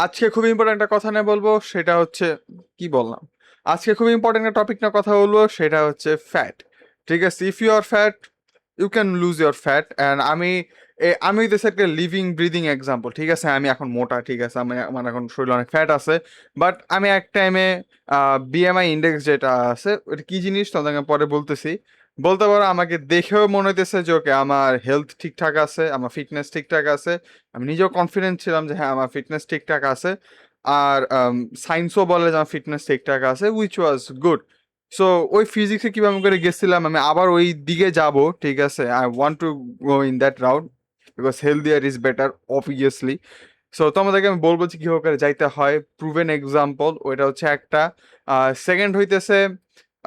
আজকে খুব ইম্পর্টেন্ট একটা কথা নিয়ে বলবো, সেটা হচ্ছে কি বললাম? আজকে খুব ইম্পর্টেন্ট একটা টপিক নিয়ে কথা বলবো, সেটা হচ্ছে ফ্যাট। ঠিক আছে, if you are fat you can lose your fat. And আমি দিস একটা লিভিং ব্রিদিং এক্সাম্পল। ঠিক আছে, আমি এখন মোটা, ঠিক আছে, আমার এখন শরীরে অনেক ফ্যাট আছে। বাট আমি এক টাইমে বিএমআই ইন্ডেক্স যেটা আছে ওটা কি জিনিস তোমাদেরকে পরে বলতেছি। বলতে পারো আমাকে দেখেও মনে হইতেছে যে ওকে আমার হেলথ ঠিকঠাক আছে, আমার ফিটনেস ঠিকঠাক আছে। আমি নিজেও কনফিডেন্ট ছিলাম যে হ্যাঁ আমার ফিটনেস ঠিকঠাক আছে। আর সায়েন্সও বলে যে আমার ফিটনেস ঠিকঠাক আছে, উইচ ওয়াজ গুড। সো ওই ফিজিক্সে কিভাবে করে গেছিলাম, আমি আবার ওই দিকে যাব। ঠিক আছে, I want to go in that route because healthier is better obviously. So তোমাদেরকে আমি বলবো যে কিভাবে করে যাইতে হয়, প্রুভেন এক্সাম্পল ওইটা হচ্ছে একটা। সেকেন্ড হইতেছে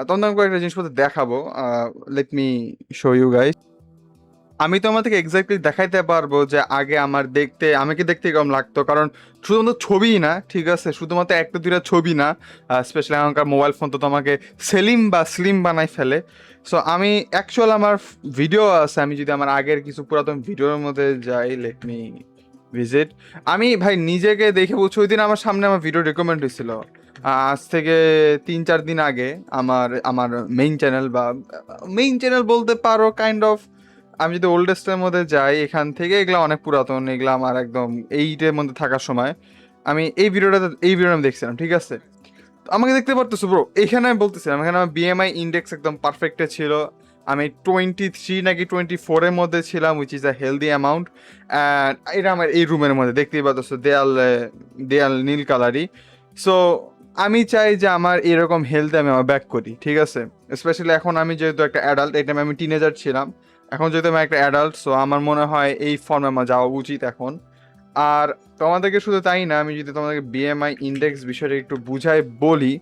তোমাদের কয়েকটা জিনিসপত্র দেখাবো। Let me show you guys. আমি তোমাদেরকে এক্স্যাক্টলি দেখাইতে পারবো যে আগে আমাকে দেখতে কেমন লাগতো, কারণ শুধুমাত্র ছবিই না, ঠিক আছে, শুধুমাত্র একটা দুইটা ছবি না। স্পেশালি এখনকার মোবাইল ফোন তো তোমাকে সেলিম বা স্লিম বানাই ফেলে। সো আমি অ্যাকচুয়াল আমার ভিডিও আছে, আমি যদি আমার আগের কিছু পুরাতন ভিডিওর মধ্যে যাই, লেট মি ভিজিট। আমি ভাই নিজেকে দেখে বলছি, ওই দিন আমার সামনে আমার ভিডিও রেকমেন্ড হয়েছিল। আজ থেকে 3-4 দিন আগে আমার আমার মেইন চ্যানেল বলতে পারো কাইন্ড অফ। আমি যদি ওল্ডেস্টের মধ্যে যাই এখান থেকে, এগুলা অনেক পুরাতন, এগুলা আমার একদম এইটের মধ্যে থাকার সময় আমি এই ভিডিওটা আমি দেখছিলাম। ঠিক আছে, তো আমাকে দেখতে পারতেছো ব্রো, এখানে আমি বলতেছিলাম এখানে আমার বিএমআই ইন্ডেক্স একদম পারফেক্টে ছিল। আমি 23 নাকি 24-এর মধ্যে ছিলাম, which is a healthy amount. And এটা আমার এই রুমের মধ্যে দেখতেই পাচ্ছ, দেয়াল দেয়াল নীল কালারই। সো আমি চাই যে আমার এরকম হেলথ আমি আমার ব্যাক করি। ঠিক আছে, স্পেশালি এখন আমি যেহেতু একটা অ্যাডাল্ট, এটা আমি টিনেজার ছিলাম, এখন যেহেতু আমি একটা অ্যাডাল্ট, সো আমার মনে হয় এই ফর্মে আমার যাওয়া উচিত এখন। আর তোমাদেরকে শুধু তাই না, আমি যদি তোমাদেরকে বিএমআই ইন্ডেক্স বিষয়টা একটু বুঝাই বলি,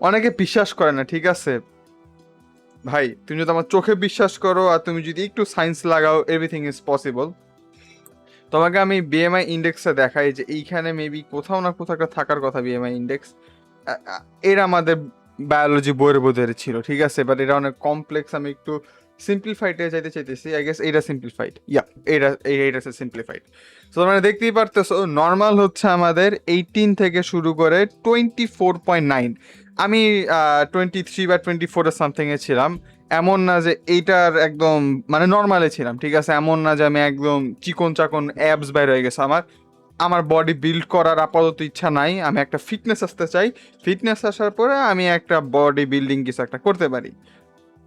অনেকে বিশ্বাস করে না। ঠিক আছে ভাই, তুমি যদি আমার চোখে বিশ্বাস করো আর তুমি যদি একটু সায়েন্স লাগাও, এভরিথিং ইজ পসিবল। তোমাকে আমি বিএমআই ইন্ডেক্সে দেখাই যে এইখানে মেবি কোথাও না কোথাও একটা থাকার কথা বিএমআই ইন্ডেক্স। এটা আমাদের বায়োলজি বইয়ের বোধের ছিল, ঠিক আছে, বাট এটা অনেক কমপ্লেক্স। আমি একটু সিম্পলিফাইডে যাইতে চাইতেছি, আই গেস এইটা সিম্পলিফাইড, ইয়া এইটা সিম্পলিফাইড। তো তোমরা দেখতেই পারতেছো, নর্মাল হচ্ছে আমাদের 18 থেকে শুরু করে 24.9। আমি 23 বা 24-এর সামথিংয়ে ছিলাম। এমন না যে এইটার একদম মানে নর্মালে ছিলাম, ঠিক আছে, এমন না যে আমি একদম চিকন চাকন অ্যাবস বাইর হয়ে গেছে আমার। আমার বডি বিল্ড করার আপাতত ইচ্ছা নাই, আমি একটা ফিটনেস আসতে চাই। ফিটনেস আসার পরে আমি একটা বডি বিল্ডিং কিছু একটা করতে পারি।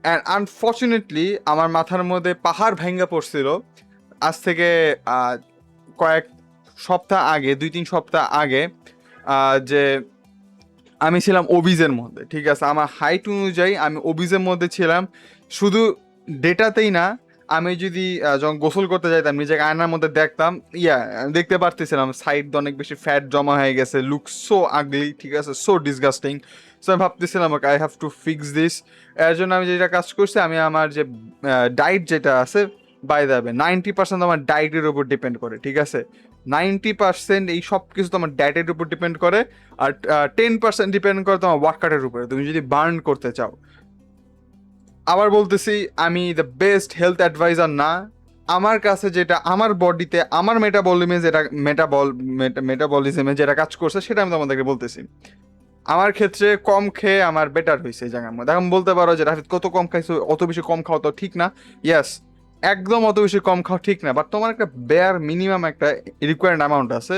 অ্যান্ড আনফর্চুনেটলি আমার মাথার মধ্যে পাহাড় ভেঙে পড়ছিল আজ থেকে আহ, কয়েক সপ্তাহ আগে, 2-3 সপ্তাহ আগে। যে আমি ছিলাম ওবিজের মধ্যে, ঠিক আছে, আমার হাইট অনুযায়ী আমি ওবিজের মধ্যে ছিলাম। শুধু ডেটাতেই না, আমি যদি যখন গোসল করতে যাইতাম নিজেকে আয়নার মধ্যে দেখতাম, দেখতে পারতেছিলাম সাইড অনেক বেশি ফ্যাট জমা হয়ে গেছে, লুক সো আগলি, ঠিক আছে, সো ডিসগাস্টিং। সো আমি ভাবতেছিলাম okay I have to fix this. এর জন্য আমি যেটা কাজ করছি, আমি আমার যে ডায়েট যেটা আছে, বাই যাবে 90% আমার ডায়েটের উপর ডিপেন্ড করে। ঠিক আছে, 90% এই সব কিছু তোমার ডায়েটের উপর ডিপেন্ড করে। আর 10% ডিপেন্ড করে তোমার ওয়ার্কআউটের উপরে, তুমি যদি বার্ন করতে চাও। আবার বলতেছি, আমি দ্য বেস্ট হেলথ অ্যাডভাইজার না। আমার কাছে যেটা আমার বডিতে আমার মেটাবলিজমে যেটা কাজ করছে সেটা আমি তোমাদেরকে বলতেছি। আমার ক্ষেত্রে কম খেয়ে আমার বেটার হয়েছে এই জায়গার মধ্যে। এখন বলতে পারো যে রাফিদ কত কম খাইছো, অত বেশি কম খাওয়া তো ঠিক না। ইয়েস, একদম অত বেশি কম খাওয়া ঠিক না, বাট তোমার একটা বেয়ার মিনিমাম একটা রিকোয়ার্ড অ্যামাউন্ট আছে,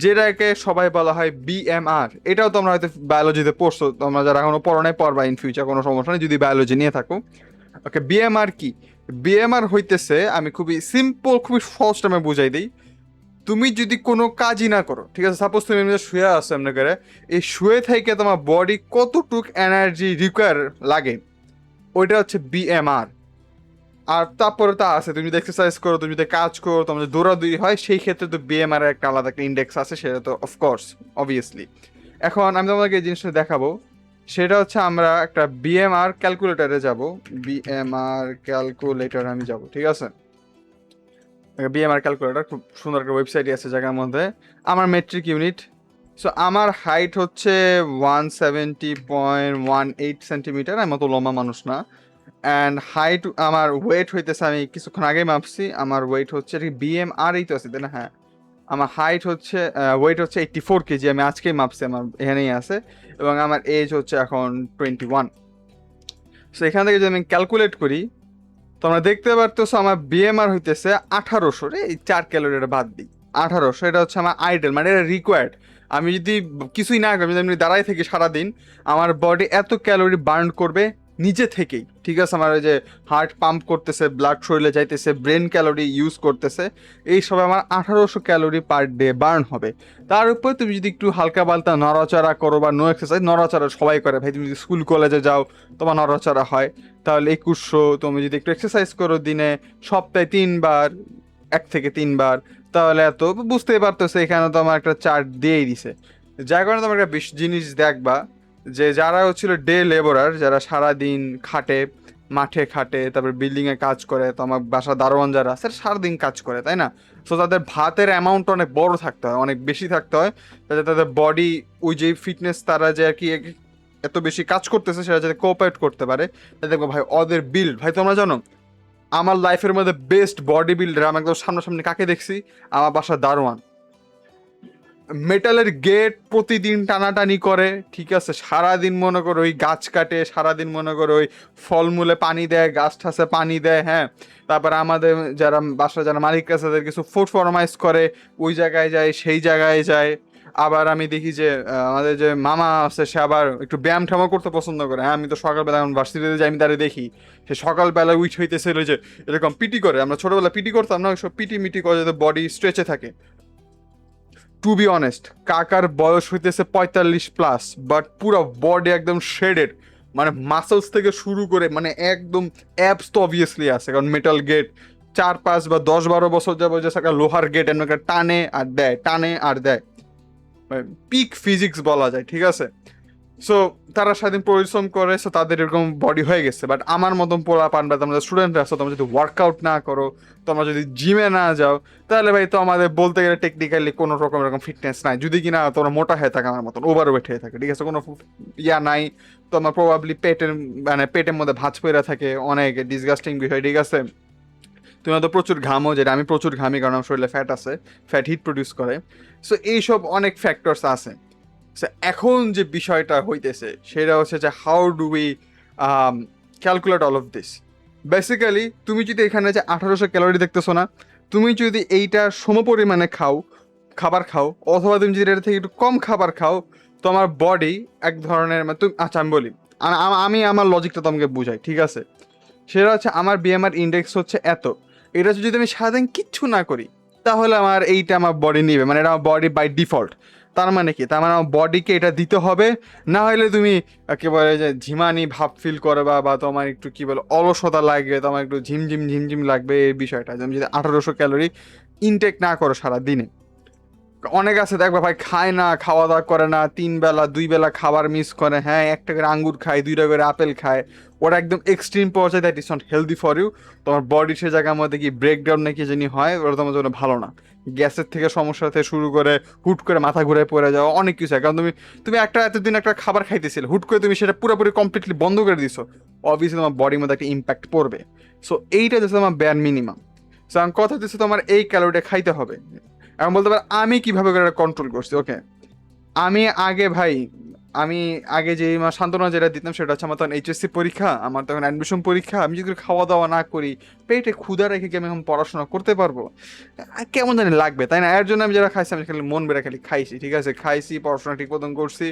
যেটাকে সবাই বলা হয় বিএমআর। এটাও তোমরা হয়তো বায়োলজিতে পড়ছো, তোমরা যারা এখনো পড়ো নাই পড়বা ইন ফিউচার, কোনো সমস্যা নেই যদি বায়োলজি নিয়ে থাকো। ওকে, বিএমআর কি? বিএমআর হইতেছে, আমি খুবই সিম্পল খুবই সহজ টাইমে বুঝাই দিই। তুমি যদি কোনো কাজই না করো, ঠিক আছে, সাপোজ তুমি এমনি শুয়ে আসছো এমনি করে, এই শুয়ে থেকে তোমার বডি কতটুক এনার্জি রিকোয়ার লাগে, ওইটা হচ্ছে বিএমআর। আর তারপরে তা আছে, তুমি যদি এক্সারসাইজ করো, তুমি যদি কাজ করো, তোমার যদি দৌড়াদৌড়ি হয়, সেই ক্ষেত্রে তো বিএমআর একটা আলাদা একটা ইন্ডেক্স আছে, সেটা তো অফকোর্স অবভিয়াসলি। এখন আমি তোমাকে এই জিনিসটা দেখাবো, সেটা হচ্ছে আমরা একটা বিএমআর ক্যালকুলেটারে যাব। বিএমআর ক্যালকুলেটর আমি যাব, ঠিক আছে। বিএমআর ক্যালকুলেটর খুব সুন্দর একটা ওয়েবসাইটই আছে জায়গার মধ্যে। আমার মেট্রিক ইউনিট, সো আমার হাইট হচ্ছে 170.18 সেন্টিমিটার, আমি অত লম্বা মানুষ না। অ্যান্ড হাইট, আমার ওয়েট হইতেছে, আমি কিছুক্ষণ আগে মাপছি, আমার ওয়েট হচ্ছে বিএমআর এই তো আছে তাই না, হ্যাঁ, আমার হাইট হচ্ছে ওয়েট হচ্ছে 84 কেজি, আমি আজকেই মাপছি, আমার এখানেই আছে, এবং আমার এজ হচ্ছে এখন 21। সো এখান থেকে যদি আমি ক্যালকুলেট করি, তোমরা দেখতে পারতেছো আমার বিএমআর হইতেছে 1800 রে, এই 4 ক্যালোরিটা বাদ দিই, 1800, এটা হচ্ছে আমার আইডেল, মানে এটা রিকোয়ার্ড। আমি যদি কিছুই না করি, আমি যদি এমনি দাঁড়াই থাকি সারাদিন, আমার বডি এত ক্যালোরি বার্ন করবে নিজে থেকেই, ঠিক আছে? আমার ওই যে হার্ট পাম্প করতেছে, ব্লাড শরীরে যাইতেছে, ব্রেন ক্যালোরি ইউজ করতেছে, এইসব আমার 1800 ক্যালোরি পার ডে বার্ন হবে। তার উপর তুমি যদি একটু হালকা পাল্টা নড়াচড়া করো বা নো এক্সারসাইজ, নড়াচড়া সবাই করে ভাই, তুমি যদি স্কুল কলেজে যাও তোমার নড়াচড়া হয়, তাহলে 2100। তুমি যদি একটু এক্সারসাইজ করো দিনে সপ্তাহে 3 বার, 1 থেকে 3 বার, তাহলে এত বুঝতেই পারতেছে। এখানে তো আমার একটা চার্ট দিয়েই দিছে, যার কারণে তোমার একটা জিনিস দেখবা যে যারা হচ্ছিল ডে লেবারার, যারা সারা দিন খাটে, মাঠে খাটে, তারপর বিল্ডিং এ কাজ করে, তো আমার বাসা দারোয়ান যারা আছে সারাদিন কাজ করে, তাই না? সো তাদের ভাতের অ্যামাউন্ট অনেক বড় থাকতে হয়, অনেক বেশি থাকতে হয়, যাতে তাদের বডি ওই যে ফিটনেস, তারা যে আর কি এত বেশি কাজ করতেছে সেটা যাতে কোঅপারেট করতে পারে। দেখবো ভাই ওদের বিল্ড, ভাই তোমরা জানো আমার লাইফের মধ্যে বেস্ট বডি বিল্ডার আমি একদম সামনাসামনি কাকে দেখছি? আমার বাসার দারোয়ান। মেটালের গেট প্রতিদিন টানাটানি করে, ঠিক আছে, সারাদিন মনে করো ওই গাছ কাটে, সারাদিন মনে করো ওই ফলমূলে পানি দেয়, গাছ ঠাসে পানি দেয়, হ্যাঁ। তারপরে আমাদের যারা বাসার যারা মালিক আছে তাদের কিছু ফুড ফরমাইজ করে, ওই জায়গায় যায়, সেই জায়গায় যায়। আবার আমি দেখি যে আমাদের যে মামা আছে সে আবার একটু ব্যায়াম ঠ্যামও করতে পছন্দ করে, হ্যাঁ। আমি তো সকালবেলা এখন ভার্সিটিতে যাই, আমি তারে দেখি সে সকালবেলা উইচ হইতেছিল যে এরকম পিটি করে, আমরা ছোটবেলা পিটি করতাম না, ওইসব পিটি মিটি করে যাতে বডি স্ট্রেচে থাকে। টু বি অনেস্ট, কাকার বয়স হইতেছে 45+, বাট পুরো বডি একদম শেডেড, মানে মাসেলস থেকে শুরু করে মানে একদম অ্যাপস তো অবভিয়াসলি আছে, কারণ মেটাল গেট 4, 5 বা 10, 12 বছর যাবো যে একটা লোহার গেট এমন একটা টানে আর দেয়, টানে আর দেয়, পিক ফিজিক্স বলা যায়, ঠিক আছে? সো তারা সারাদিন পরিশ্রম করে, সো তাদের এরকম বডি হয়ে গেছে। বাট আমার মতন পোলা পান বা তোমরা স্টুডেন্টরা আছো, তোমরা যদি ওয়ার্কআউট না করো, তোমরা যদি জিমে না যাও, তাহলে ভাই তো আমাদের বলতে গেলে টেকনিক্যালি কোনো রকম এরকম ফিটনেস নাই, যদি কিনা তোমরা মোটা হয়ে থাকে আমার মতন, ওভার ওয়েট হয়ে থাকে, ঠিক আছে, কোনো ইয়া নাই। তোমার প্রবাবলি পেটের মানে পেটের মধ্যে ভাঁজ পড়ে থাকে, অনেক ডিসগাস্টিং বিষয়, ঠিক আছে? তুমি হয়তো প্রচুর ঘামো, যেটা আমি প্রচুর ঘামি কারণ আমার শরীরে ফ্যাট আছে, ফ্যাট হিট প্রডিউস করে। সো এইসব অনেক ফ্যাক্টরস আছে। So, এখন যে বিষয়টা হইতেছে সেটা হচ্ছে যে how do we calculate all of this. Basically তুমি যদি এখানে যে 1800 ক্যালোরি দেখতেছো না, তুমি যদি এইটা সমপরিমাণে খাবার খাও, অথবা তুমি যদি এটা থেকে একটু কম খাবার খাও, তোমার বডি এক ধরনের মানে তুমি, আচ্ছা আমি বলি, আমি আমার লজিকটা তোমাকে বুঝাই, ঠিক আছে? সেটা হচ্ছে আমার বিএমআর ইন্ডেক্স হচ্ছে এত, এটা হচ্ছে যদি আমি সারাদিন কিচ্ছু না করি তাহলে আমার এইটা আমার বডি নিবে, মানে এটা আমার বডি বাই ডিফল্ট। তার মানে কি? তার মানে আমার বডিকে এটা দিতে হবে, না হলে তুমি একেবারে যে ঝিমানি ভাব ফিল করবা, বা তোমার একটু কি বলে অলসতা লাগবে, তোমার একটু ঝিমঝিম ঝিমঝিম লাগবে, এই বিষয়টা তুমি যদি 1800 ক্যালোরি ইনটেক না করো সারা দিনে। অনেক আছে দেখবা ভাই খায় না, খাওয়া দাওয়া করে না, 3 বেলা 2 বেলা খাবার মিস করে, হ্যাঁ, একটা করে আঙ্গুর খায়, 2টা করে আপেল খায়, ওরা একদম এক্সট্রিম পর্যায়ে, that is not healthy for you. তোমার বডি সে জায়গার মধ্যে কি ব্রেকডাউন নাকি জানি হয়, ওরা তোমার জন্য ভালো না। গ্যাসের থেকে সমস্যা থেকে শুরু করে হুট করে মাথা ঘুরে পড়ে যাওয়া, অনেক কিছু হয়। কারণ তুমি একটা এতদিন একটা খাবার খাইতেছিলে, হুট করে তুমি সেটা পুরোপুরি কমপ্লিটলি বন্ধ করে দিছো, অবভিয়াসলি তোমার বডির মধ্যে একটা ইম্প্যাক্ট পড়বে। সো এইটা হচ্ছে তোমার বেয়ার মিনিমাম। সো আমি কথা দিচ্ছি তোমার এই ক্যালোরিটা খাইতে হবে। এখন বলতে পারো আমি কিভাবে করে এটা কন্ট্রোল করছি। ওকে, আমি আগে ভাই, আমি আগে যে আমার সান্ত্বনা যেটা দিতাম সেটা হচ্ছে আমার তখন এইচএসসি পরীক্ষা, আমার তখন অ্যাডমিশন পরীক্ষা, আমি যদি খাওয়া দাওয়া না করি, পেটে ক্ষুধা রেখে কি আমি এখন পড়াশোনা করতে পারবো? কেমন জানি লাগবে, তাই না? এর জন্য আমি যারা খাইছি, আমি খালি মন বেড়ে খালি খাইছি, ঠিক আছে, খাইছি, পড়াশোনা ঠিক মতন করছি।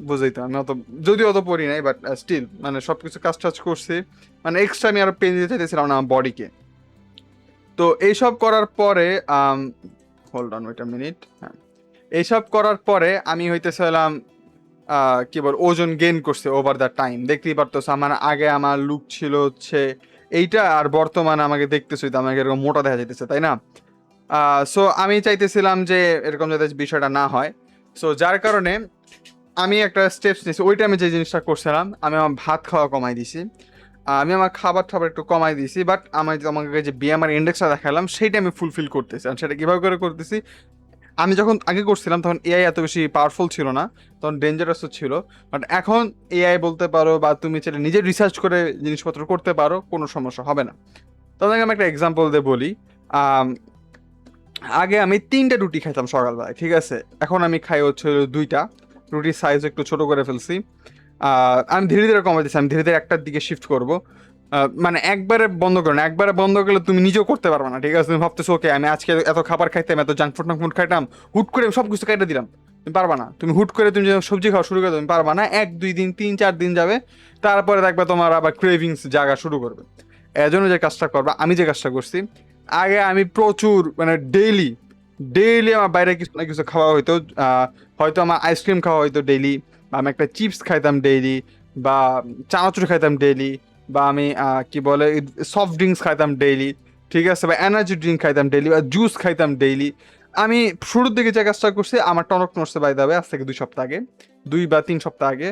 বুঝেই তো আমি অত, যদিও অত পড়ি নাই, বাট স্টিল মানে সবকিছু কাজ টাজ করছি, মানে এক্সট্রা আমি আরো পেন দিতে চাইতেছিলাম না আমার বডিকে। তো এইসব করার পরে hold on wait a minute, হ্যাঁ, এইসব করার পরে আমি হইতেছিলাম কি বল ওজন গেইন করছে ওভার দ্য টাইম। দেখতেই পারতেছো আমার আগে আমার লুক ছিল হচ্ছে এইটা, আর বর্তমানে আমাকে দেখতেছো তো আমাকে এরকম মোটা দেখা যাইতেছে, তাই না? সো আমি চাইতেছিলাম যে এরকম যাতে বিষয়টা না হয়। সো যার কারণে আমি একটা স্টেপস নিয়েছি। ওই টাইমে যে জিনিসটা করছিলাম, আমি আমার ভাত খাওয়া কমাই দিছি, আমি আমার খাবার টাবার একটু কমাই দিয়েছি, বাট আমি আমাকে যে বিএমআর ইন্ডেক্সটা দেখালাম সেইটা আমি ফুলফিল করতেছি। আর সেটা কীভাবে করে করতেছি, আমি যখন আগে করছিলাম তখন এআই এত বেশি পাওয়ারফুল ছিল না, তখন ডেঞ্জারাসও ছিল। বাট এখন এআই বলতে পারো বা তুমি চাইলে নিজে রিসার্চ করে জিনিসপত্র করতে পারো, কোনো সমস্যা হবে না। তোমাকে আমি একটা এক্সাম্পল দিয়ে বলি। আগে আমি 3টা রুটি খাইতাম সকালবেলায়, ঠিক আছে? এখন আমি খাই হচ্ছে হলো 2টা। রুটির সাইজ একটু ছোট করে ফেলছি। আমি ধীরে ধীরে কমাই দিচ্ছি, আমি ধীরে ধীরে একটার দিকে শিফট করব। মানে একবারে বন্ধ করো না, একবারে বন্ধ করলে তুমি নিজেও করতে পারবে না, ঠিক আছে? তুমি ভাবতেছো ওকে আমি আজকে এত খাবার খাইতাম, এত জাঙ্ক ফুড টাঙ্ক ফুড খাইতাম, হুট করে সব কিছু কেটে দিলাম, তুমি পারবা না। তুমি হুট করে তুমি যখন সবজি খাওয়া শুরু করে তুমি পারবা না, 1 2 দিন 3 4 দিন যাবে, তারপরে দেখবে তোমার আবার ক্রেভিংস জাগা শুরু করবে। এজন্য যে কাজটা করবা, আমি যে কাজটা করছি, আগে আমি প্রচুর মানে ডেইলি ডেইলি আমার বাইরে কিছু না কিছু খাওয়া হইতো। হয়তো আমার আইসক্রিম খাওয়া হইতো ডেইলি, বা আমি একটা চিপস খাইতাম ডেইলি, বা চানাচুর খাইতাম ডেইলি, বা আমি কি বলে সফট ড্রিঙ্কস খাইতাম ডেইলি, ঠিক আছে? বা এনার্জি ড্রিঙ্ক খাইতাম ডেইলি, বা জুস খাইতাম ডেইলি। আমি শুরুর দিকে যে কাজটা করছি, আমার টনক নড়ছে বাই দাবে আজ থেকে 2 সপ্তাহ আগে, 2 বা 3 সপ্তাহ আগে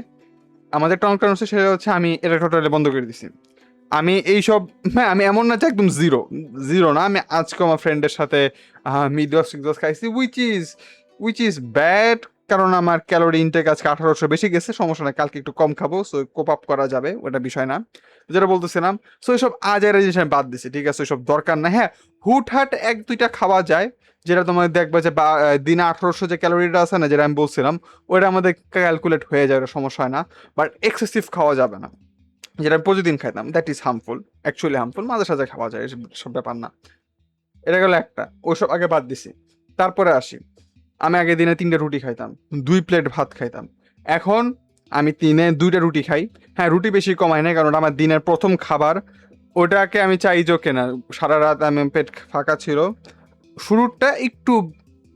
আমাদের টনক নড়ছে, সেটা হচ্ছে আমি এটা টোটালি বন্ধ করে দিছি। আমি এইসব, হ্যাঁ আমি এমন না যে একদম জিরো, জিরো না। আমি আজকে আমার ফ্রেন্ডের সাথে মিডওয়াস টিকওয়াস খাইছি, উইচ ইজ ব্যাড, কারণ আমার ক্যালোরি ইনটেক আজকে 1800 বেশি গেছে। সমস্যা নাই, কালকে একটু কম খাবো, সো কোপ আপ করা যাবে, ওটা বিষয় না। যেটা বলতেছিলাম, সো এইসব আজাইরা জিনিস আমি বাদ দিছি, ঠিক আছে? ওইসব দরকার না। হ্যাঁ, হুটহাট 1 2টা খাওয়া যায়, যেটা তোমার দেখবা যে দিনে 1800 যে ক্যালোরিটা আছে না, যেটা আমি বলছিলাম, ওটা আমাদের ক্যালকুলেট হয়ে যায়, ওটা সমস্যা হয় না। বাট এক্সেসিভ খাওয়া যাবে না, যেটা আমি প্রতিদিন খাইতাম, that is harmful, actually harmful. মাঝে সাঝে খাওয়া যায়, এসব সব ব্যাপার না। এটা গেল একটা, ওইসব আগে বাদ দিছি। তারপরে আসি, আমি আগে দিনে 3টা রুটি খাইতাম, 2 প্লেট ভাত খাইতাম। এখন আমি দিনে 2টা রুটি খাই। হ্যাঁ, রুটি বেশি কমাই না, কারণ আমার দিনের প্রথম খাবার, ওটাকে আমি চাই যে কেনা সারা রাত আমি পেট ফাঁকা ছিল, শুরুটা একটু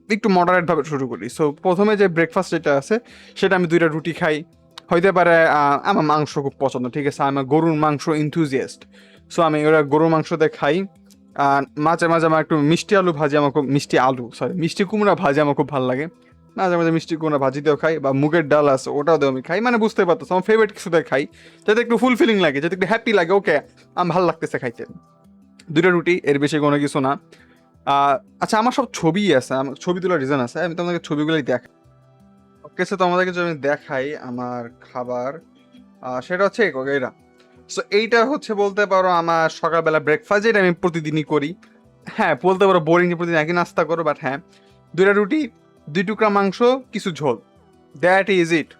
একটু মডারেট ভাবে শুরু করি। সো প্রথমে যে ব্রেকফাস্ট যেটা আছে, সেটা আমি 2টা রুটি খাই। হইতে পারে আমার মাংস খুব পছন্দ, ঠিক আছে? আমি গরুর মাংস ইনথুজিয়াস্ট, সো আমি ওরা গরুর মাংস দিয়ে খাই। আর মাঝে মাঝে আমার একটু মিষ্টি আলু ভাজি, আমার খুব মিষ্টি আলু সরি মিষ্টি কুমড়া ভাজি আমার খুব ভালো লাগে। মাঝে মাঝে মিষ্টি কুমড়া ভাজি দিয়েও খাই, বা মুগের ডাল আছে ওটাও দিয়েও আমি খাই। মানে বুঝতে পারতো, আমার ফেভারিট কিছু দিয়ে খাই, যাতে একটু ফুলফিলিং লাগে, যাতে একটু হ্যাপি লাগে, ওকে আমার ভালো লাগতেছে খাইতে। 2টা রুটি, এর বেশি কোনো কিছু না। আচ্ছা, আমার সব ছবি আছে, আমার ছবি তোলার রিজন আছে, আমি তোমাদেরকে ছবিগুলোই দেখাই। ওকে, সো তোমাদেরকে যদি আমি দেখাই আমার খাবার, সেটা হচ্ছে এটা। সো এইটা হচ্ছে বলতে পারো আমার সকালবেলা ব্রেকফাস্ট, যেটা আমি প্রতিদিনই করি। হ্যাঁ, বলতে পারো বোরিং যে প্রতিদিন একই নাস্তা করো, বাট হ্যাঁ, 2টা রুটি, 2 টুকরা মাংস, কিছু ঝোল, that is it,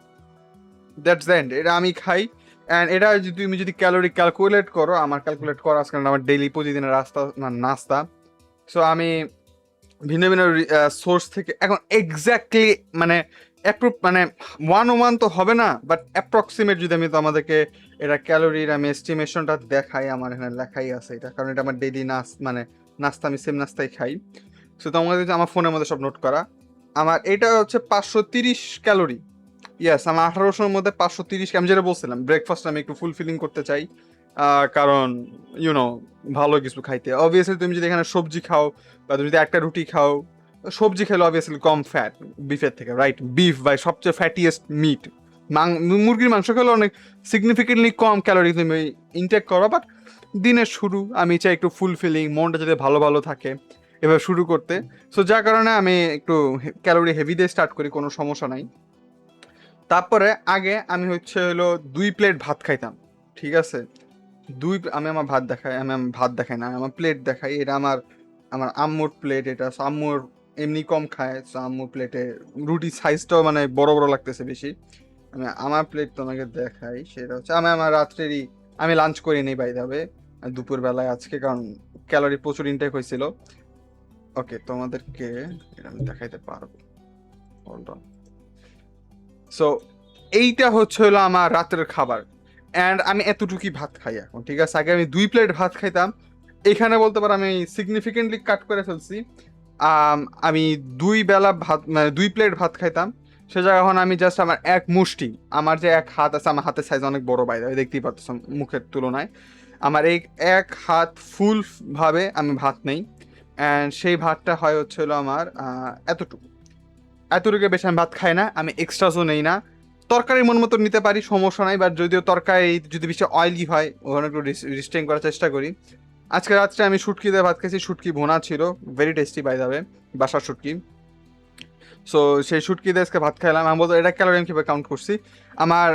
that's the end. এটা আমি খাই। অ্যান্ড এটা যদি তুমি যদি ক্যালোরি ক্যালকুলেট করো, আমার ক্যালকুলেট করা আছে, কারণ আমার ডেইলি প্রতিদিনের নাস্তা। সো আমি ভিন্ন ভিন্ন সোর্স থেকে এখন এক্স্যাক্টলি মানে মানে 101 তো হবে না, বাট অ্যাপ্রক্সিমেট যদি আমি তো আমাদেরকে এটা ক্যালোরির আমি এস্টিমেশনটা দেখাই, আমার এখানে লেখাই আছে এটা, কারণ এটা আমার ডেইলি মানে নাস্তা, আমি সেম নাস্তাই খাই। সো তোমাদের আমার ফোনের মধ্যে সব নোট করা। আমার এটা হচ্ছে 530 ক্যালোরি। ইয়াস, আমার 1800-র মধ্যে 530, আমি যেটা বলছিলাম ব্রেকফাস্ট আমি একটু ফুলফিলিং করতে চাই, কারণ ইউনো ভালো কিছু খাইতে। অবভিয়াসলি তুমি যদি এখানে সবজি খাও, বা তুমি যদি একটা রুটি খাও, সবজি খেলে অবভিয়াসলি কম ফ্যাট বিফের থেকে, রাইট? বিফ বাই সবচেয়ে ফ্যাটিয়েস্ট মিট। মুরগির মাংস খেলে অনেক সিগনিফিকেন্টলি কম ক্যালোরি তুমি ইনটেক করো, বাট দিনের শুরু আমি চাই একটু ফুলফিলিং, মনটা যাতে ভালো ভালো থাকে, এভাবে শুরু করতে। সো যার কারণে আমি একটু ক্যালোরি হেভি দিয়ে স্টার্ট করি, কোনো সমস্যা নাই। তারপরে আগে আমি হচ্ছে হলো 2 প্লেট ভাত খাইতাম, ঠিক আছে? আমি আমার ভাত দেখাই, আমি ভাত দেখাই না, আমার প্লেট দেখাই। এটা আমার আমার আম্মুর প্লেট, এটা so আম্মুর এমনি কম খায়, so আম্মুর প্লেটে রুটির সাইজটাও মানে বড় বড় লাগতেছে বেশি। আমি আমার প্লেট তোমাকে দেখাই, সেটা হচ্ছে আমি আমার রাত্রেরই, আমি লাঞ্চ করে নেই বাই যাবে দুপুর বেলায় আজকে, কারণ ক্যালোরি প্রচুর ইনটেক হয়েছিল। ওকে, তোমাদেরকে এটা আমি দেখাইতে পারবো, হোল্ড অন। সো এইটা হচ্ছে হলো আমার রাতের খাবার, অ্যান্ড আমি এতটুকুই ভাত খাই এখন, ঠিক আছে? আগে আমি 2 প্লেট ভাত খাইতাম, এখানে বলতে পারো আমি সিগনিফিকেন্টলি কাট করে ফেলছি। আমি 2 বেলা ভাত মানে 2 প্লেট ভাত খাইতাম, সে জায়গায় এখন আমি জাস্ট আমার এক মুষ্টি, আমার যে এক হাত আছে, আমার হাতের সাইজ অনেক বড় বাইরে, দেখতেই পাচ্ছ মুখের তুলনায়, আমার এই এক হাত ফুল ভাবে আমি ভাত নেই। অ্যান্ড সেই ভাতটা হয় হচ্ছে হলো আমার এতটুকু, এতটুকু বেশি আমি ভাত খাই না, আমি এক্সট্রাসও নেই না। তরকারি মন মতো নিতে পারি, সমস্যা নাই, বাট যদিও তরকারি যদি বেশি অয়েলি হয়, ওখানে একটু রিস্ট্রেন করার চেষ্টা করি। আজকে রাত্রে আমি শুটকি দিয়ে ভাত খেয়েছি, শুটকি ভুনা ছিল, very tasty by the way, বাসার শুটকি। সো সেই শুটকি দিয়ে আজকে ভাত খাইলাম। আমি বলতো এটা ক্যালোরি আমি কীভাবে কাউন্ট করছি, আমার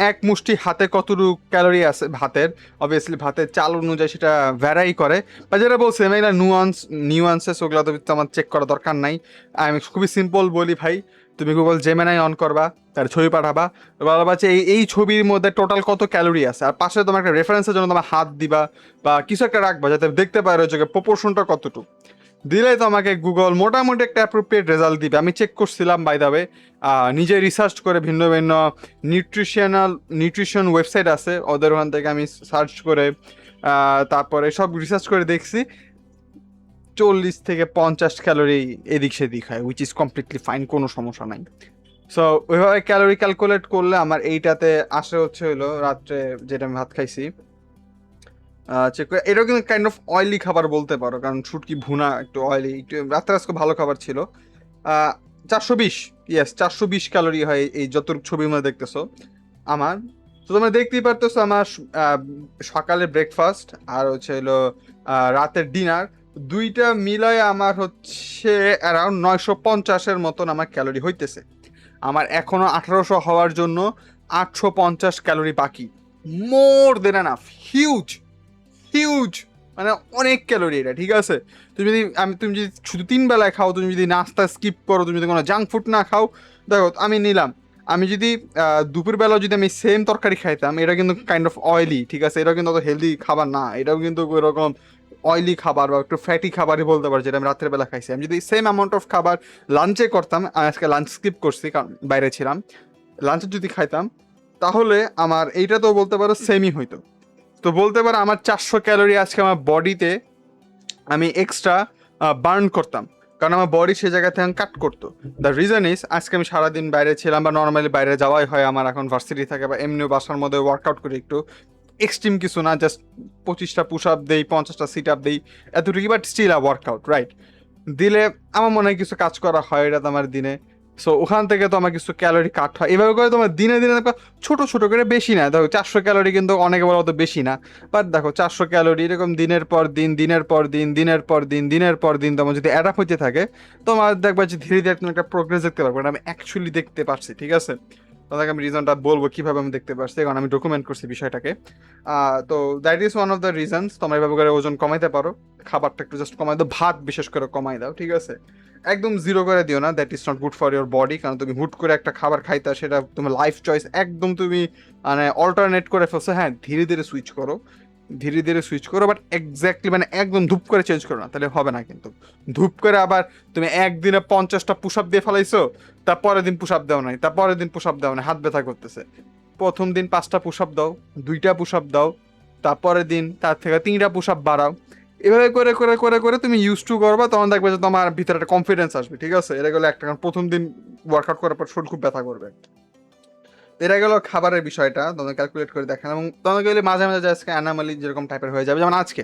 এক মুষ্টি হাতে কতটুকু ক্যালোরি আছে ভাতের, অবভিয়াসলি ভাতের চাল অনুযায়ী সেটা ভ্যারাই করে। বা যেটা বলছি আমি এটা নিউয়ান্সেস ওগুলো তো আমার চেক করা দরকার নাই। আমি খুবই সিম্পল বলি ভাই, তুমি গুগল জেমিনাই অন করবা, তার ছবি পাঠাবা, বলবা যে এই ছবির মধ্যে টোটাল কত ক্যালোরি আছে, আর পাশে তোমার একটা রেফারেন্সের জন্য তোমার হাত দিবা বা কিছু একটা রাখবা যাতে দেখতে পারো যে প্রপোর্শনটা কতটুকু। দিলে তো আমাকে গুগল মোটামুটি একটা অ্যাপ্রোপ্রিয়েট রেজাল্ট দিবে। আমি চেক করছিলাম বাই দ্য ওয়ে, নিজে রিসার্চ করে ভিন্ন ভিন্ন নিউট্রিশন ওয়েবসাইট আছে ওদের ওখান থেকে আমি সার্চ করে তারপরে সব রিসার্চ করে দেখছি 40 থেকে 50 ক্যালোরি এদিক সেদিক হয়, উইচ ইজ কমপ্লিটলি ফাইন, কোনো সমস্যা নাই। সো ওইভাবে ক্যালোরি ক্যালকুলেট করলে আমার এইটাতে আসে হচ্ছে হলো রাত্রে যেটা আমি ভাত খাইছি, চেক করে এটাও কিন্তু কাইন্ড অফ অয়েলি খাবার বলতে পারো, কারণ শুটকি ভুনা একটু অয়েলি, একটু রাত্রে আজকে ভালো খাবার ছিল। 420, ইয়েস 420 ক্যালোরি হয় এই যত ছবির মধ্যে দেখতেছো আমার। তো তোমরা দেখতেই পারতেছো আমার সকালে ব্রেকফাস্ট আর হচ্ছে হলো রাতের ডিনার, দুইটা মিলায় আমার হচ্ছে অ্যারাউন্ড 950-এর মতন আমার ক্যালোরি হইতেছে। আমার এখনো 1800 হওয়ার জন্য 850 ক্যালোরি বাকি। মোর দেন এনাফ, হিউজ হিউজ, মানে অনেক ক্যালোরি এটা, ঠিক আছে। তুমি যদি শুধু 3 বেলায় খাও, তুমি যদি নাস্তা স্কিপ করো, তুমি যদি কোনো জাঙ্ক ফুড না খাও, দেখো আমি নিলাম, আমি যদি দুপুরবেলা যদি আমি সেম তরকারি খাইতাম, এটা কিন্তু কাইন্ড অফ অয়েলি, ঠিক আছে, এটা কিন্তু অত হেলদি খাবার না, এটাও কিন্তু ওইরকম অয়েলি খাবার বা একটু ফ্যাটি খাবারই বলতে পারো, যেটা আমি রাত্রের বেলা খাইছি। আমি যদি সেম অ্যামাউন্ট অফ খাবার লাঞ্চে করতাম, আমি আজকে লাঞ্চ স্কিপ করছি কারণ বাইরে ছিলাম, লাঞ্চে যদি খাইতাম তাহলে আমার এইটা তো বলতে পারো সেমই হইতো। তো বলতে পারো আমার 400 ক্যালোরি আজকে আমার বডিতে আমি এক্সট্রা বার্ন করতাম, কারণ আমার বডি সে জায়গা থেকে কাট করতো। দ্য রিজন ইজ আজকে আমি সারাদিন বাইরে ছিলাম, বা নর্মালি বাইরে যাওয়াই হয় আমার, এখন ভার্সিটি থাকে বা এমনিও বাসার মধ্যে ওয়ার্কআউট করি একটু, এক্সট্রিম কিছু না, জাস্ট 25টা পুশ আপ দেই, 50টা সিট আপ দেই, এতটুকু, বাট স্টিল ওয়ার্কআউট, রাইট। দিলে আমার মনে হয় কিছু কাজ করা হয় এটা তোমার দিনে। সো ওখান থেকে তো আমার কিছু ক্যালোরি কাট হয়, এভাবে করে তোমার দিনে দিনে দেখো ছোট ছোট করে, বেশি না, দেখো 400 ক্যালোরি কিন্তু অনেকে বলো অত বেশি না, বাট দেখো 400 ক্যালোরি এরকম দিনের পর দিন দিনের পর দিন দিনের পর দিন দিনের পর দিন তোমার যদি অ্যাড আপ হইতে থাকে, তোমার দেখবা যে ধীরে ধীরে তুমি একটা প্রোগ্রেস দেখতে পারবে, আমি অ্যাকচুয়ালি দেখতে পারছি, ঠিক আছে। তোমাকে আমি রিজনটা বলবো কিভাবে আমি দেখতে পারছি, কারণ আমি ডকুমেন্ট করছি বিষয়টাকে। তো that is one of the reasons, তোমরা এভাবে করে ওজন কমাইতে পারো। খাবারটা একটু জাস্ট কমাই দাও, ভাত বিশেষ করে কমাই দাও, ঠিক আছে। একদম জিরো করে দিও না, that is not good for your body, কারণ তুমি হুট করে একটা খাবার খাইতে, সেটা তোমার লাইফ চয়েস একদম তুমি মানে অল্টারনেট করে ফেলছো। হ্যাঁ, ধীরে ধীরে সুইচ করো, ধীরে ধীরে সুইচ করো, বাট এক্স্যাক্টলি মানে একদম ধূপ করে চেঞ্জ করো না, তাহলে হবে না কিন্তু। ধূপ করে আবার তুমি একদিনে 50টা পুশ আপ দিয়ে ফেলাইছো, তারপরের দিন পুশ আপ দেও নাই, তারপরের দিন পুশ আপ দেও নাই, হাত ব্যথা করতেছে। প্রথম দিন 5টা পুশ আপ দাও, 2টা পুশ আপ দাও, তারপরের দিন তার থেকে 3টা পুশ আপ বাড়াও। এভাবে করে করে করে করে তুমি ইউজ টু করবা, তখন দেখবে যে তোমার ভিতরে একটা কনফিডেন্স আসবে, ঠিক আছে। এটা গেলো একটা, কারণ প্রথম দিন ওয়ার্কআউট করার পর শরীর খুব ব্যথা করবে। এটা গেল খাবারের বিষয়টা, তোমাদের ক্যালকুলেট করে দেখেন, এবং তোমাদের গেলে মাঝে মাঝে আজকে অ্যানামালি যেরকম টাইপের হয়ে যাবে, যেমন আজকে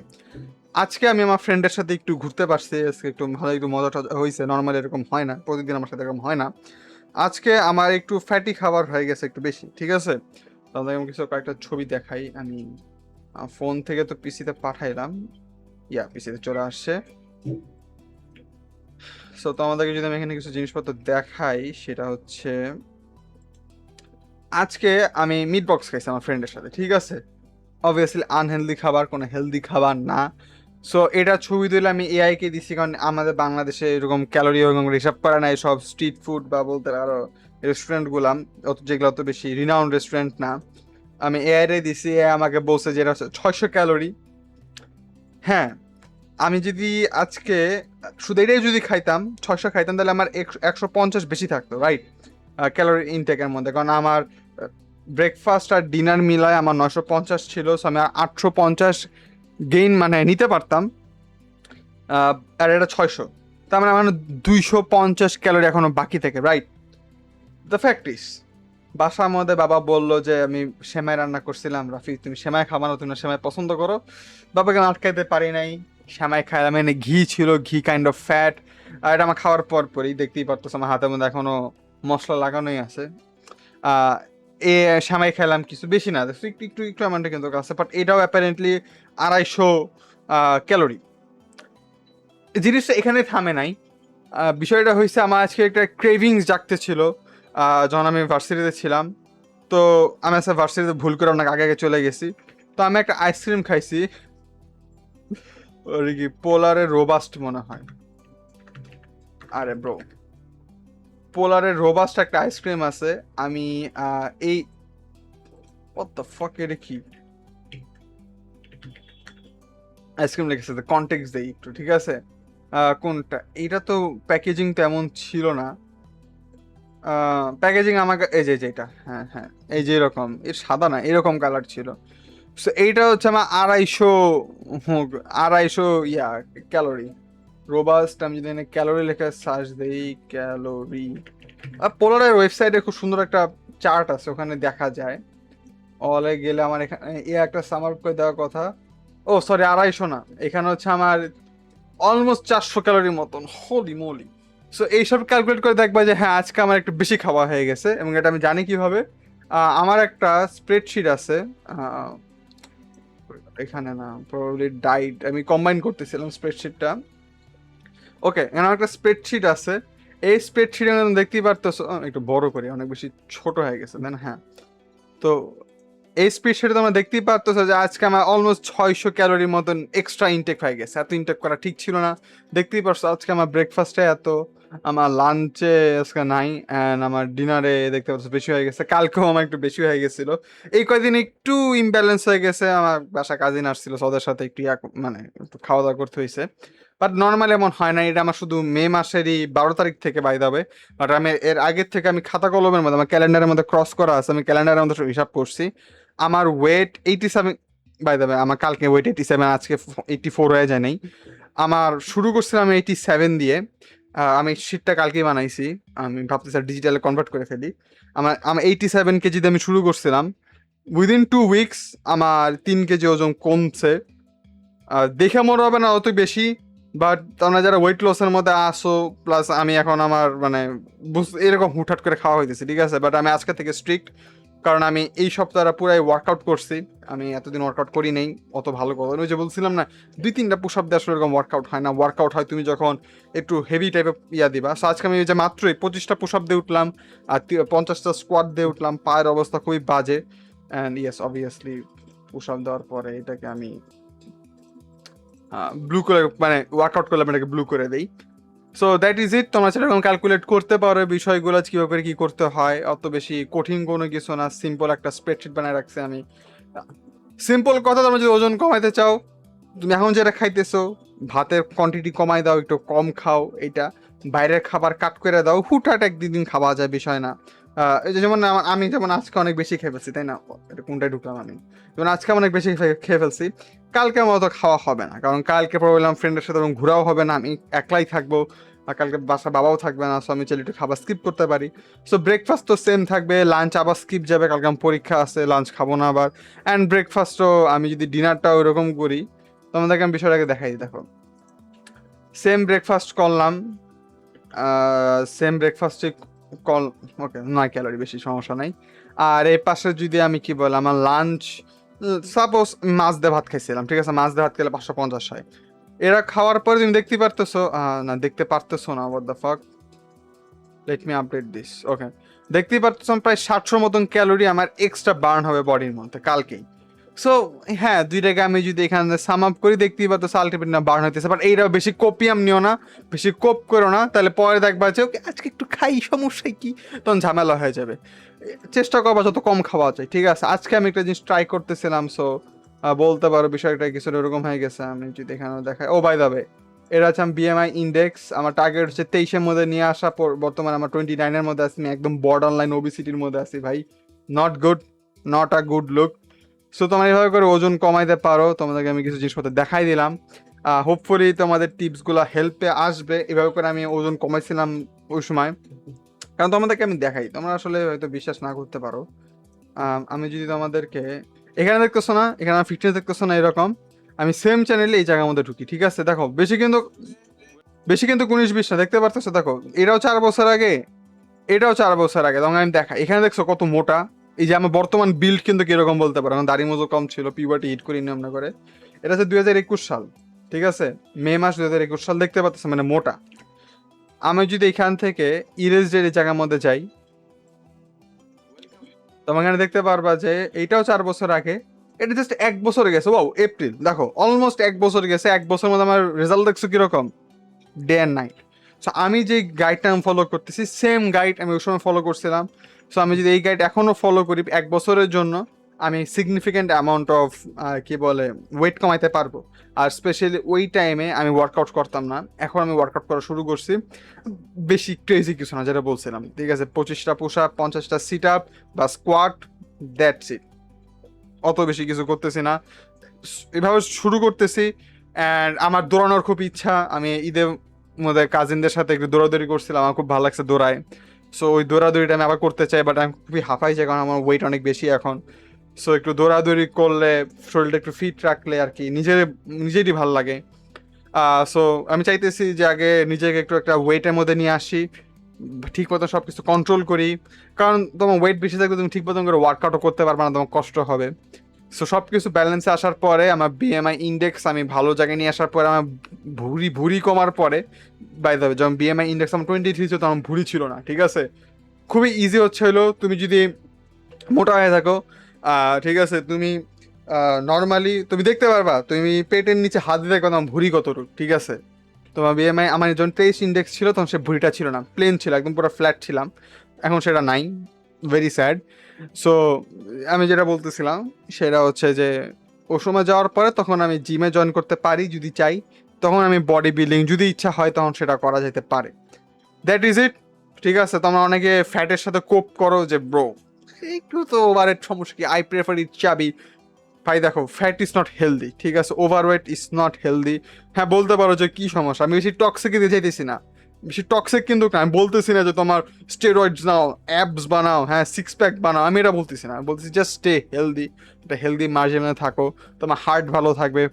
আজকে আমি আমার ফ্রেন্ডের সাথে একটু ঘুরতে পারছি, আজকে একটু ভালো একটু মজা টজা হয়েছে, নর্মালি এরকম হয় না, প্রতিদিন আমার সাথে এরকম হয় না। আজকে আমার একটু ফ্যাটি খাবার হয়ে গেছে একটু বেশি, ঠিক আছে। তাহলে আমি কিছু কয়েকটা ছবি দেখাই, আমি ফোন থেকে তো পিসিতে পাঠাইলাম, ইয়া পিসিতে চলে আসছে। সো তোমাদেরকে যদি আমি এখানে কিছু জিনিসপত্র দেখাই, সেটা হচ্ছে আজকে আমি মিট বক্স খাইছি আমার ফ্রেন্ডের সাথে, ঠিক আছে। অবভিয়াসলি আনহেলদি খাবার, কোনো হেলদি খাবার না। সো এটা ছবি তুলে আমি এআই কে দিছি, কারণ আমাদের বাংলাদেশে এরকম ক্যালোরি ওরকম হিসাব করা নাই, সব স্ট্রিট ফুড বা বলতে পারো রেস্টুরেন্টগুলো অত, যেগুলো অত বেশি রিনাউন্ড রেস্টুরেন্ট না। আমি এআই রে দিছি, এআই আমাকে বলছে যে এটা হচ্ছে 600 ক্যালোরি। হ্যাঁ, আমি যদি আজকে শুধু এটাই যদি খাইতাম, 600 খাইতাম, তাহলে আমার 150 বেশি থাকতো, রাইট, ক্যালোরি ইনটেকের মধ্যে, কারণ আমার ব্রেকফাস্ট আর ডিনার মিলায় আমার 950 ছিল, সো আমি 850 গেইন মানে নিতে পারতাম। আর এটা 600, তার মানে আমার 250 ক্যালোরি এখনো বাকি থেকে, রাইট। দ্য ফ্যাক্ট ইস, বাসার মধ্যে বাবা বললো যে আমি সেমাই রান্না করছিলাম, রাফি তুমি সেমাই খাবা না, তুমি না সেমাই পছন্দ করো, বাবাকে আটকাইতে পারি নাই, সেমাই খাইলাম। এনে ঘি ছিল, ঘি কাইন্ড অফ ফ্যাট, আর এটা আমার খাওয়ার পর পরই দেখতেই পারতেছো আমার হাতের মধ্যে এখনো মশলা লাগানোই আছে। আহ এ সেমাই খাইলাম, কিছু বেশি না, একটু একটু একটু একটু অ্যামাউন্টে কিন্তু আছে, বাট এটাও অ্যাপারেন্টলি 250 ক্যালোরি। জিনিসটা এখানে থামে নাই, বিষয়টা হয়েছে আমার আজকে একটা ক্রেভিংস জাগতে ছিল যখন আমি ভার্সিটিতে ছিলাম। তো আমি আজকে ভার্সিটিতে ভুল করে অনেক আগে আগে চলে গেছি। তো আমি একটা আইসক্রিম খাইছি, ওর কি পোলারের রোবাস্ট মনে হয়। আরে ব্রো, পোলারের রোবাস্ট একটা আইসক্রিম আছে। আমি এই what the fuck, এটা কি আইসক্রিম লিখেছে, কন্টেক্সট দেই একটু, ঠিক আছে? কোনটা এটা, তো প্যাকেজিং তেমন ছিল না। প্যাকেজিং আমাকে এই যে যেটা, হ্যাঁ হ্যাঁ, এই যে এরকম, এর সাদা না, এরকম কালার ছিল। সো এইটা হচ্ছে আমার 250 ইয়া ক্যালোরি রোবাস্ট। আমি যদি এখানে ক্যালোরি লেখা সার্চ দেই, ক্যালোরি, পোলারের ওয়েবসাইটে খুব সুন্দর একটা চার্ট আছে, ওখানে দেখা যায়। অলে গেলে আমার এখানে একটা সামার করে দেওয়ার কথা। ও সরি, 250 না, এখানে হচ্ছে আমার অলমোস্ট 400 ক্যালোরির মতন, হোলি মোলি। সো এইসব ক্যালকুলেট করে দেখবা যে হ্যাঁ আজকে আমার একটু বেশি খাওয়া হয়ে গেছে, এবং এটা আমি জানি কিভাবে। আমার একটা স্প্রেডশিট আছে, আহ, এখানে না, প্রবাবলি ডাইট, আমি কম্বাইন করতেছিলাম স্প্রেডশিটটা। ওকে, এখানে একটা স্প্রেডশিট আছে। এই স্প্রেডশিটে দেখতেই পারতেছো, একটু বড় করি, অনেক বেশি ছোট হয়ে গেছে দেন, হ্যাঁ। তো এই স্প্রেডশিটে তোমরা দেখতেই পারতেছো যে আজকে আমার অলমোস্ট 600 ক্যালোরির মতন এক্সট্রা ইনটেক হয়ে গেছে। এত ইনটেক করা ঠিক ছিল না। দেখতেই পারছো আজকে আমার ব্রেকফাস্টে এত, আমার লাঞ্চে আজকে নাই, অ্যান্ড আমার ডিনারে দেখতে পাচ্ছ বেশি হয়ে গেছে। কালকেও আমার একটু বেশি হয়ে গেছিল। এই কয়দিন একটু ইমব্যালেন্স হয়ে গেছে, আমার বাসা কাজিন আসছিল, so ওদের সাথে একটু মানে একটু খাওয়া দাওয়া করতে হয়েছে। বাট নর্মালি এমন হয় না, এটা আমার শুধু মে মাসেরই 12 তারিখ থেকে বাই দাবে। বাট আমি এর আগের থেকে আমি খাতা কলমের মধ্যে, আমার ক্যালেন্ডারের মধ্যে ক্রস করা আছে, আমি ক্যালেন্ডারের মধ্যে সব হিসাব করছি। আমার ওয়েট 87, বাই দ্য ওয়ে আমার কালকে ওয়েট 87, আজকে 84 হয়ে যায় নাই। আমার শুরু করছিলাম আমি 87 দিয়ে। আমি শীটটা কালকেই বানাইছি, আমি ভাবতেছি ডিজিটালে কনভার্ট করে ফেলি। আমার 87 কেজিতে আমি শুরু করছিলাম। উইদিন 2 উইকস আমার 3 কেজি ওজন কমছে। দেখে মনে হবে না অত বেশি, বাট তোমরা যারা ওয়েট লসের মধ্যে আসো, প্লাস আমি এখন আমার মানে এরকম হুটহাট করে খাওয়া হইতেছে, ঠিক আছে? বাট আমি আজকে থেকে স্ট্রিক্ট, কারণ আমি এই সপ্তাহটা পুরাই ওয়ার্কআউট করছি। আমি এতদিন ওয়ার্কআউট করি নেই অত ভালো কথা, ওই যে বলছিলাম না, 2-3টা পুশ আপ দিয়ে আসলে এরকম ওয়ার্কআউট হয় না। ওয়ার্কআউট হয় তুমি যখন একটু হেভি টাইপের দিবা। সো আজকে আমি যে মাত্রই 25টা পুশ আপ দিয়ে উঠলাম, আর 50টা স্কোয়াড দিয়ে উঠলাম। পায়ের অবস্থা খুবই বাজে, and yes obviously push up দেওয়ার পরে এটাকে আমি ব্লু করে, মানে ওয়ার্কআউট করলে আমি এটাকে ব্লু করে দেই। So that is it. তোমরা সেরকম ক্যালকুলেট করতে পারো বিষয়গুলো কীভাবে করে কী করতে হয়, অত বেশি কঠিন কোনো কিছু না। সিম্পল একটা স্প্রেডশিট বানায় রাখছি আমি। সিম্পল কথা, তোমরা যদি ওজন কমাইতে চাও, তুমি এখন যেটা খাইতেছো ভাতের কোয়ান্টিটি কমাই দাও, একটু কম খাও। এটা বাইরের খাবার কাট করে দাও, হুটহাট এক দুদিন খাওয়া যায়, বিষয় না। এই যে যেমন আমি যেমন আজকে অনেক বেশি খেয়ে ফেলছি, তাই না? এটা কোনটায় ঢুকলাম আমি? যেমন আজকে অনেক বেশি খেয়ে ফেলছি, কালকে আমার অত খাওয়া হবে না, কারণ কালকে প্রবলেম ফ্রেন্ডের সাথে ঘোরাও হবে না, আমি একলাই থাকবো। আর কালকে বাসা বাবাও থাকবে না, সো আমি চাইলে একটু খাবার স্কিপ করতে পারি। সো ব্রেকফাস্ট তো সেম থাকবে, লাঞ্চ আবার স্কিপ যাবে, কালকে আমার পরীক্ষা আছে, লাঞ্চ খাবো না আবার। অ্যান্ড ব্রেকফাস্টও আমি যদি ডিনারটা ওইরকম করি, তোমাদেরকে আমি বিষয়টাকে দেখাই। দেখো, সেম ব্রেকফাস্ট করলাম, সেম ব্রেকফাস্টে কল, ওকে 9 ক্যালোরি, বেশি সমস্যা নাই। আর এই পাশে যদি আমি কি বল, আমার লাঞ্চ, সাপোজ মাছ দিয়ে ভাত খাইছিলাম, ঠিক আছে? মাছ দিয়ে ভাত খেলে 550 হয়। এরা খাওয়ার পরে তুমি দেখতে পারতেছো, না দেখতে পারতেছো না, what the fuck, let me update this. Okay, দেখতেই পারতেছো প্রায় 700 মতন ক্যালোরি আমার এক্সট্রা বার্ন হবে বডির মধ্যে কালকেই। সো হ্যাঁ, দুইটাকে আমি যদি এখানে সাম আপ করি, দেখতেই পারতো আলটিমেট না বার্ন হইতেছে। বাট এইটাও বেশি কপিয়াম নিও না, বেশি কোপ করো না, তাহলে পরে দেখবা যে ওকে আজকে একটু খাই, সমস্যায় কি, তখন ঝামেলা হয়ে যাবে। চেষ্টা করবা যত কম খাওয়া যায়, ঠিক আছে? আজকে আমি একটা জিনিস ট্রাই করতেছিলাম, সো বলতে পারো বিষয়টা কিছুটা এরকম হয়ে গেছে। আমি যদি এখানে দেখাই, ও বাই দ্য ওয়ে, এটা হচ্ছে আমি বিএমআই ইন্ডেক্স, আমার টার্গেট হচ্ছে 23-এর মধ্যে নিয়ে আসা। বর্তমানে আমার 29-এর মধ্যে আছি, আমি একদম বর্ডার লাইন ওবিসিটির মধ্যে আছি ভাই। Not good, not a good look. So তোমরা এইভাবে করে ওজন কমাইতে পারো। তোমাদেরকে আমি কিছু জিনিসপত্র দেখাই দিলাম, হোপফুলি তোমাদের টিপসগুলো হেল্পে আসবে। এভাবে করে আমি ওজন কমাইছিলাম ওই সময়, কারণ তোমাদেরকে আমি দেখাই, তোমরা আসলে হয়তো বিশ্বাস না করতে পারো। আমি যদি তোমাদেরকে এখানে দেখতেছো না, এখানে ফিটনেস দেখতেছো না, এরকম আমি সেম চ্যানেলে এই জায়গার মধ্যে ঢুকি, ঠিক আছে? দেখো বেশি কিন্তু 19-20 না, দেখতে পারতেছো? দেখো, এটাও 4 বছর আগে, এটাও 4 বছর আগে। তখন আমি দেখা, এখানে দেখছো কত মোটা। এই যে আমার বর্তমান বিল্ড কিন্তু কিরকম বলতে পারো, আমার দাড়ি মজো কম ছিল, পিউবার্টি হিট করি নিয়ম না করে। এটা হচ্ছে 2021 সাল, ঠিক আছে? মে মাস 2021 সাল, দেখতে পাচ্ছ মানে মোটা। আমি যদি এখান থেকে ইরেজ ডের জায়গার মধ্যে যাই, তোমার এখানে দেখতে পারবা যে এইটাও 4 বছর আগে, এটা জাস্ট 1 বছর গেছে। ও এপ্রিল, দেখো অলমোস্ট 1 বছর গেছে। 1 বছর মধ্যে আমার রেজাল্ট দেখছো কিরকম, ডে অ্যান্ড নাইট। সো আমি যে গাইডটা আমি ফলো করতেছি, সেম গাইড আমি ওই সময় ফলো করছিলাম। সো আমি যদি এই গাইড এখনও ফলো করি 1 বছরের জন্য, আমি সিগনিফিক্যান্ট অ্যামাউন্ট অফ কি বলে ওয়েট কমাইতে পারবো। আর স্পেশালি ওই টাইমে আমি ওয়ার্কআউট করতাম না, এখন আমি ওয়ার্কআউট করা শুরু করছি। বেশি ক্রেজি কিছু না, যেটা বলছিলাম, ঠিক আছে, 25টা পুশ আপ, 50টা সিট আপ বা স্কোয়াট, দ্যাটস ইট। অত বেশি কিছু করতেছি না, এভাবে শুরু করতেছি। অ্যান্ড আমার দৌড়ানোর খুব ইচ্ছা। আমি ঈদের মধ্যে কাজিনদের সাথে একটু দৌড়াদৌড়ি করছিলাম, আমার খুব ভালো লাগছে দৌড়ায়। সো ওই দৌড়াদৌড়িটা আমি আবার করতে চাই, বাট আমি খুবই হাঁপাই যাই, কারণ আমার ওয়েট অনেক বেশি এখন। সো একটু দৌড়াদৌড়ি করলে, শরীরটা একটু ফিট রাখলে আর কি নিজেরই ভালো লাগে। সো আমি চাইতেছি যে আগে নিজেকে একটু একটা ওয়েটের মধ্যে নিয়ে আসি, ঠিক মতো সব কিছু কন্ট্রোল করি। কারণ তোমার ওয়েট বেশি থাকলে তুমি ঠিক মতন করে ওয়ার্কআউটও করতে পারবে না, তোমার কষ্ট হবে। সো সব কিছু ব্যালেন্সে আসার পরে আমার বিএমআই ইন্ডেক্স আমি ভালো জায়গায় নিয়ে আসার পরে, আমার ভুঁড়ি কমার পরে, বাই দ্য ওয়ে, যখন বিএমআই ইন্ডেক্স আমার 23 ছিল তখন ভুঁড়ি ছিল না, ঠিক আছে। খুবই ইজি হচ্ছে হলো, তুমি যদি মোটা হয়ে থাকো, ঠিক আছে, তুমি নর্মালি তুমি দেখতে পারবা, তুমি পেটের নিচে হাত দিয়ে দেখবা তোমার ভুঁড়ি কতটুকু, ঠিক আছে। তোমার বিএমআই আমার যখন 23 ইন্ডেক্স ছিল তখন সে ভুঁড়িটা ছিল না, প্লেন ছিল, একদম পুরো ফ্ল্যাট ছিলাম। এখন সেটা নাই, ভেরি স্যাড। সো আমি যেটা বলতেছিলাম সেটা হচ্ছে যে ও সময় যাওয়ার পরে তখন আমি জিমে জয়েন করতে পারি যদি চাই, তখন আমি বডি বিল্ডিং যদি ইচ্ছা হয় তখন সেটা করা যেতে পারে। দ্যাট ইজ ইট, ঠিক আছে। তোমরা অনেকে ফ্যাটের সাথে কোপ করো যে ব্রো একটু তো ওভারের সমস্যা কি, আই প্রেফার ইট চাবি। ভাই দেখো, ফ্যাট ইজ নট হেলদি, ঠিক আছে, ওভারওয়েট ইজ নট হেলদি। হ্যাঁ বলতে পারো যে কি সমস্যা, আমি বেশি টক্সিক দিতে চাইতেছি না, বেশি টক্সিক কিন্তু না, আমি বলতেছি না যে তোমার স্টেরয়েডস নাও, অ্যাবস বানাও, হ্যাঁ সিক্স প্যাক বানাও, আমি এটা বলতেছি না, বলতেছি জাস্ট স্টে হেলদি, একটা হেলদি মার্জিনে থাকো, তোমার হার্ট ভালো থাকবে।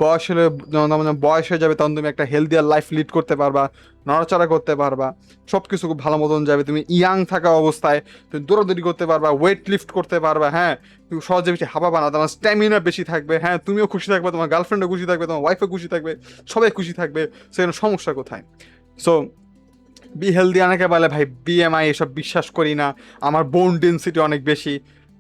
বয়স হলে, যখন তোমার বয়স হয়ে যাবে তখন তুমি একটা হেলদিয়ার লাইফ লিড করতে পারবা, নড়াচড়া করতে পারবা, সব কিছু খুব ভালো মতন যাবে। তুমি ইয়াং থাকা অবস্থায় তুমি দৌড়াদৌড়ি করতে পারবা, ওয়েট লিফট করতে পারবা, হ্যাঁ তুমি সহজে বেশি হাঁপাবা না, তোমার স্ট্যামিনা বেশি থাকবে, হ্যাঁ তুমিও খুশি থাকবে, তোমার গার্লফ্রেন্ডও খুশি থাকবে, তোমার ওয়াইফও খুশি থাকবে, সবাই খুশি থাকবে। সেখানে সমস্যা কোথায়? So be healthy. অনেকে বলে ভাই বিএমআই এসব বিশ্বাস করি না, আমার বোন ডেন্সিটি অনেক বেশি।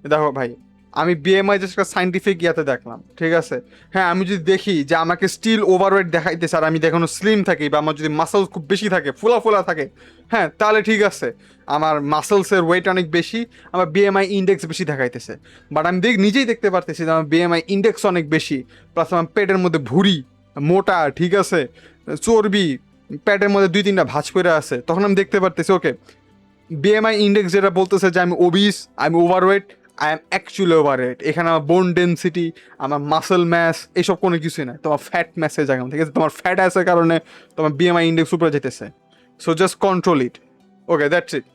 দেখো ভাই, আমি বিএমআই জাস্ট একটা সাইন্টিফিক ইয়াতে দেখলাম, ঠিক আছে। হ্যাঁ আমি যদি দেখি যে আমাকে স্টিল ওভারওয়েট দেখাইতেছে আর আমি দেখানো স্লিম থাকি, বা আমার যদি মাসেল খুব বেশি থাকে, ফোলা ফোলা থাকে, হ্যাঁ তাহলে ঠিক আছে, আমার মাসেলসের ওয়েট অনেক বেশি, আমার বিএমআই ইন্ডেক্স বেশি দেখাইতেছে। বাট আমি নিজেই দেখতে পারতেছি যে আমার বিএমআই ইন্ডেক্স অনেক বেশি, প্লাস আমার পেটের মধ্যে ভুঁড়ি মোটা, ঠিক আছে, চর্বি, প্যাটের মধ্যে 2-3টা ভাঁজ করে আছে। তখন আমি দেখতে পারতেছি ওকে, বিএমআই ইন্ডেক্স যেটা বলতেছে যে আমি ওবিস, আমি overweight, I am actually overweight. এখানে আমার বোন ডেন্সিটি, আমার মাসেল ম্যাস, এসব কোনো কিছুই নাই, তোমার ফ্যাট ম্যাসের জায়গা, ঠিক আছে, তোমার ফ্যাট আছে কারণে তোমার বিএমআই ইন্ডেক্স উপরে যেতেছে। So just control it. Okay that's it,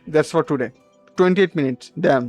that's for today. 28 minutes, damn.